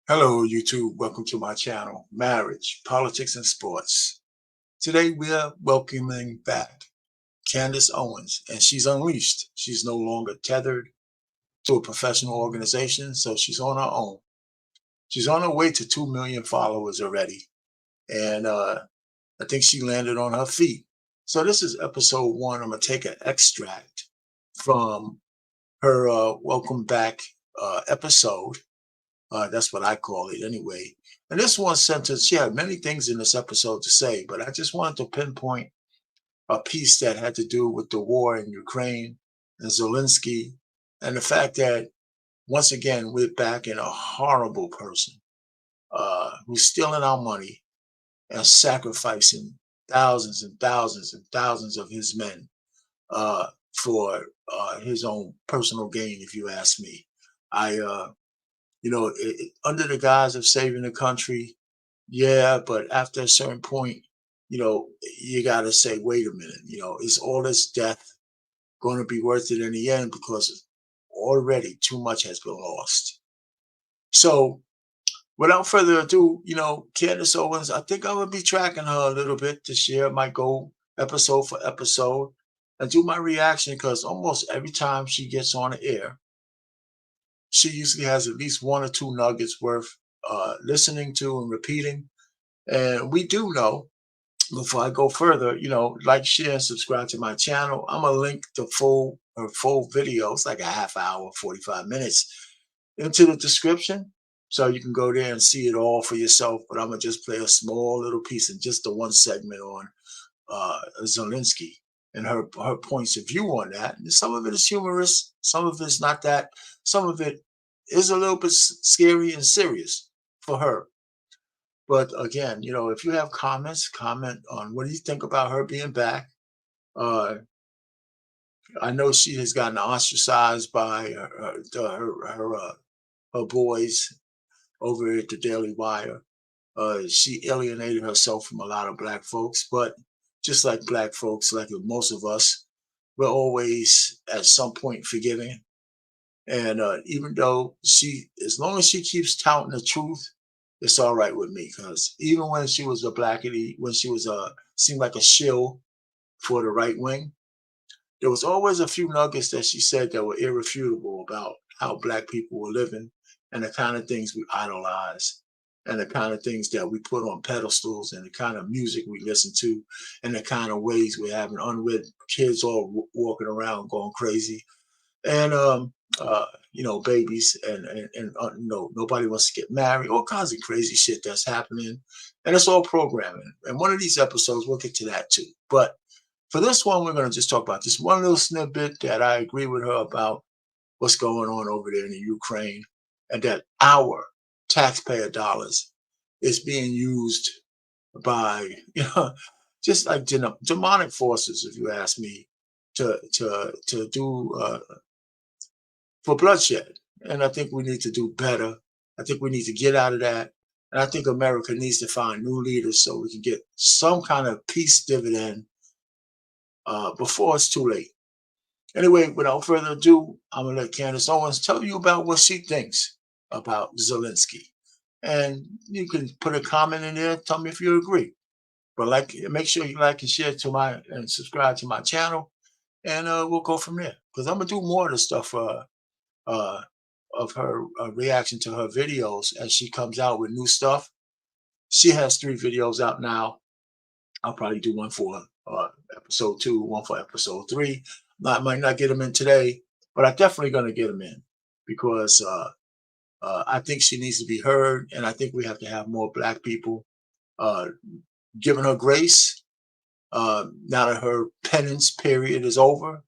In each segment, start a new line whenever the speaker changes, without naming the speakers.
Hello, YouTube. Welcome to my channel, Marriage, Politics, and Sports. Today we are welcoming back Candice Owens, and she's unleashed. She's no longer tethered to a professional organization, so she's on her own. She's on her way to 2 million followers already, and I think she landed on her feet. So this is episode one. I'm gonna take an extract from her welcome back episode. That's what I call it anyway. And this one sentence, she had many things in this episode to say, but I just wanted to pinpoint a piece that had to do with the war in Ukraine and Zelensky and the fact that once again we're back in a horrible person who's stealing our money and sacrificing thousands and thousands and thousands of his men for his own personal gain, if you ask me. I under the guise of saving the country, yeah, but after a certain point, you got to say, wait a minute, is all this death going to be worth it in the end? Because already too much has been lost. So, without further ado, Candace Owens, I think I'm going to be tracking her a little bit this year. I might go episode for episode and do my reaction because almost every time she gets on the air, she usually has at least one or two nuggets worth listening to and repeating. And we do know, before I go further, like, share, and subscribe to my channel. I'm gonna link the full video. It's like a half hour, 45 minutes into the description. So you can go there and see it all for yourself. But I'm gonna just play a small little piece in just the one segment on Zelensky and her points of view on that. And some of it is humorous, some of it's not that, some of it is a little bit scary and serious for her. But again, if you have comments, comment on what do you think about her being back. Uh, I know she has gotten ostracized by her boys over at the Daily Wire. She alienated herself from a lot of black folks, but just like black folks, like most of us, we're always at some point forgiving. And even though as long as she keeps touting the truth, it's all right with me. Because even when she was a blackity, when she was seemed like a shill for the right wing, there was always a few nuggets that she said that were irrefutable about how black people were living and the kind of things we idolize and the kind of things that we put on pedestals and the kind of music we listen to and the kind of ways we're having unwed kids all walking around going crazy and babies and nobody wants to get married, all kinds of crazy shit that's happening, and it's all programming. And one of these episodes we'll get to that too. But for this one, we're going to just talk about this one little snippet that I agree with her about what's going on over there in the Ukraine, and that our taxpayer dollars is being used by just like demonic forces, if you ask me, to do for bloodshed. And I think we need to do better. I think we need to get out of that. And I think America needs to find new leaders so we can get some kind of peace dividend before it's too late. Anyway, without further ado, I'm going to let Candace Owens tell you about what she thinks about Zelensky. And you can put a comment in there. Tell me if you agree. But make sure you like and share and subscribe to my channel. And we'll go from there. Because I'm going to do more of the stuff uh, of her reaction to her videos as she comes out with new stuff. She has 3 videos out now. I'll probably do one for episode 2, one for episode 3. I might not get them in today, but I'm definitely going to get them in because I think she needs to be heard, and I think we have to have more black people uh, giving her grace now that her penance period is over.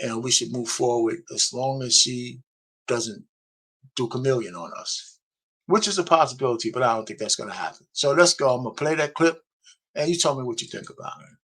And we should move forward as long as she doesn't do chameleon on us, which is a possibility, but I don't think that's going to happen. So let's go. I'm going to play that clip, and you tell me what you think about it.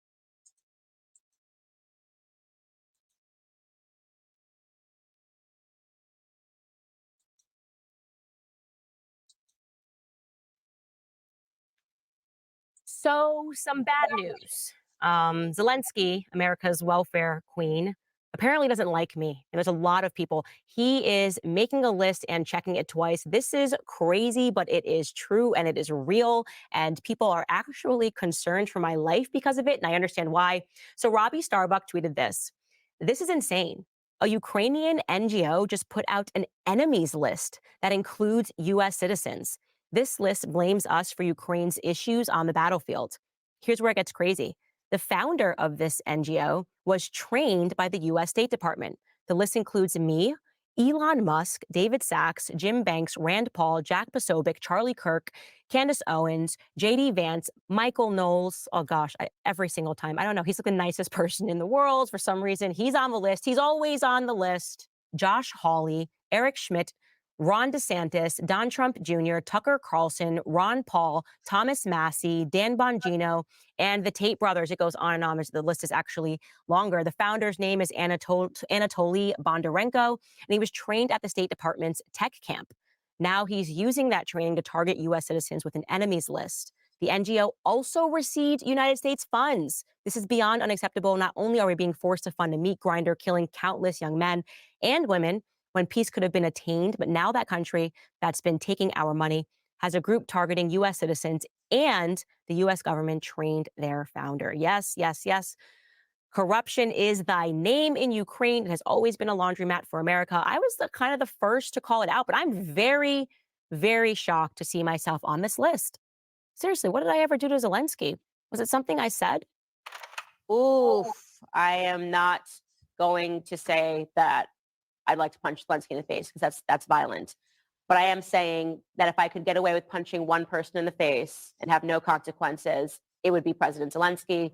So, some bad news. Zelensky, America's welfare queen, apparently doesn't like me. And there's a lot of people. He is making a list and checking it twice. This is crazy, but it is true and it is real. And people are actually concerned for my life because of it. And I understand why. So Robbie Starbuck tweeted this. This is insane. A Ukrainian NGO just put out an enemies list that includes US citizens. This list blames us for Ukraine's issues on the battlefield. Here's where it gets crazy. The founder of this NGO was trained by the US State Department. The list includes me, Elon Musk, David Sachs, Jim Banks, Rand Paul, Jack Posobiec, Charlie Kirk, Candice Owens, JD Vance, Michael Knowles. Oh gosh, every single time. I don't know. He's like the nicest person in the world for some reason. He's on the list. He's always on the list. Josh Hawley, Eric Schmidt, Ron DeSantis, Don Trump Jr., Tucker Carlson, Ron Paul, Thomas Massey, Dan Bongino, and the Tate brothers. It goes on and on. The list is actually longer. The founder's name is Anatoly Bondarenko, and he was trained at the State Department's tech camp. Now he's using that training to target U.S. citizens with an enemies list. The NGO also received United States funds. This is beyond unacceptable. Not only are we being forced to fund a meat grinder killing countless young men and women when peace could have been attained, but now that country that's been taking our money has a group targeting U.S. citizens, and the U.S. government trained their founder. Yes, yes, yes. Corruption is thy name in Ukraine. It has always been a laundromat for America. I was kind of the first to call it out, but I'm very, very shocked to see myself on this list. Seriously, what did I ever do to Zelensky? Was it something I said? Oof, I am not going to say that I'd like to punch Zelensky in the face because that's violent. But I am saying that if I could get away with punching one person in the face and have no consequences, it would be President Zelensky.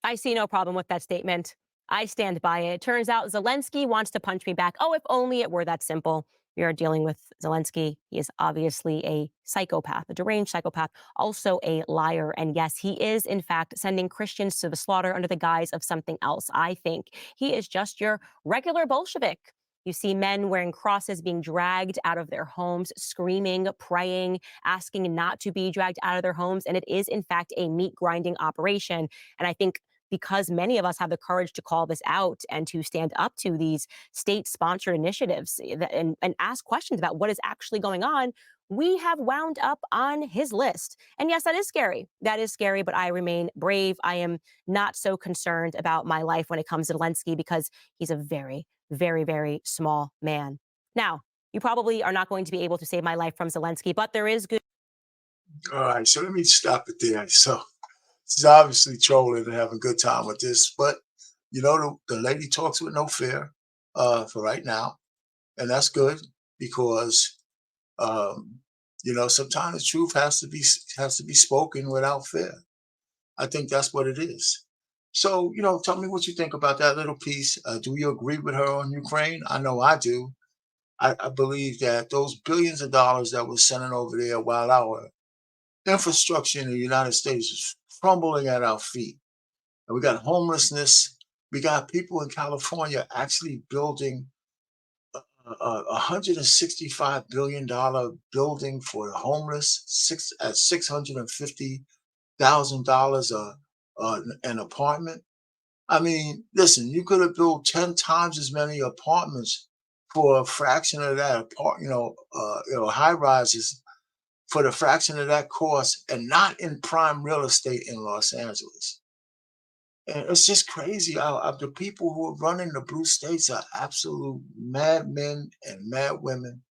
I see no problem with that statement. I stand by it. Turns out Zelensky wants to punch me back. Oh, if only it were that simple. We are dealing with Zelensky. He is obviously a psychopath, a deranged psychopath, also a liar. And yes, he is, in fact, sending Christians to the slaughter under the guise of something else. I think he is just your regular Bolshevik. You see men wearing crosses being dragged out of their homes, screaming, praying, asking not to be dragged out of their homes. And it is, in fact, a meat grinding operation. And I think because many of us have the courage to call this out and to stand up to these state-sponsored initiatives and ask questions about what is actually going on, we have wound up on his list. And yes, that is scary. That is scary, but I remain brave. I am not so concerned about my life when it comes to Zelensky because he's a very, very, very small man. Now, you probably are not going to be able to save my life from Zelensky, but there is good.
All right, so let me stop it there. So she's obviously trolling and having a good time with this, but the lady talks with no fear for right now, and that's good because um, sometimes the truth has to be spoken without fear. I think that's what it is. So, tell me what you think about that little piece. Do you agree with her on Ukraine? I know I do. I believe that those billions of dollars that we're sending over there while our infrastructure in the United States is crumbling at our feet. And we got homelessness. We got people in California actually building a $165 billion building for the homeless, at $650,000 an apartment. I mean, listen, you could have built 10 times as many apartments for a fraction of that high rises for the fraction of that cost and not in prime real estate in Los Angeles. And it's just crazy. The people who are running the blue states are absolute madmen and mad women.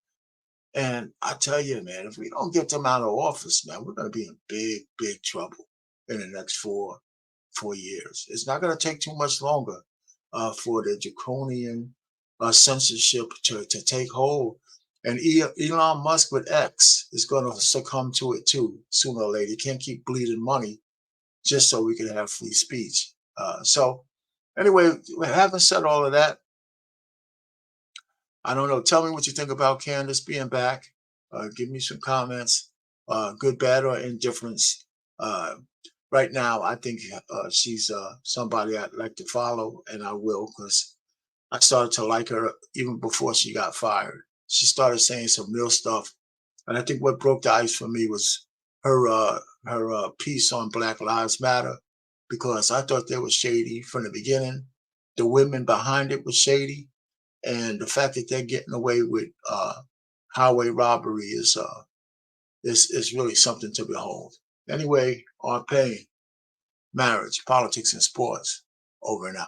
And I tell you, man, if we don't get them out of office, man, we're going to be in big, big trouble in the next four years. It's not going to take too much longer for the draconian censorship to take hold. And Elon Musk with X is going to succumb to it too, sooner or later. He can't keep bleeding money just so we can have free speech. So, anyway, having said all of that, I don't know. Tell me what you think about Candace being back. Give me some comments, good, bad, or indifference. Uh, right now, I think she's somebody I'd like to follow, and I will because I started to like her even before she got fired. She started saying some real stuff, and I think what broke the ice for me was her piece on Black Lives Matter because I thought they were shady from the beginning. the women behind it was shady, and the fact that they're getting away with highway robbery is really something to behold. Anyway, on Pain, marriage, politics, and sports. Over and out.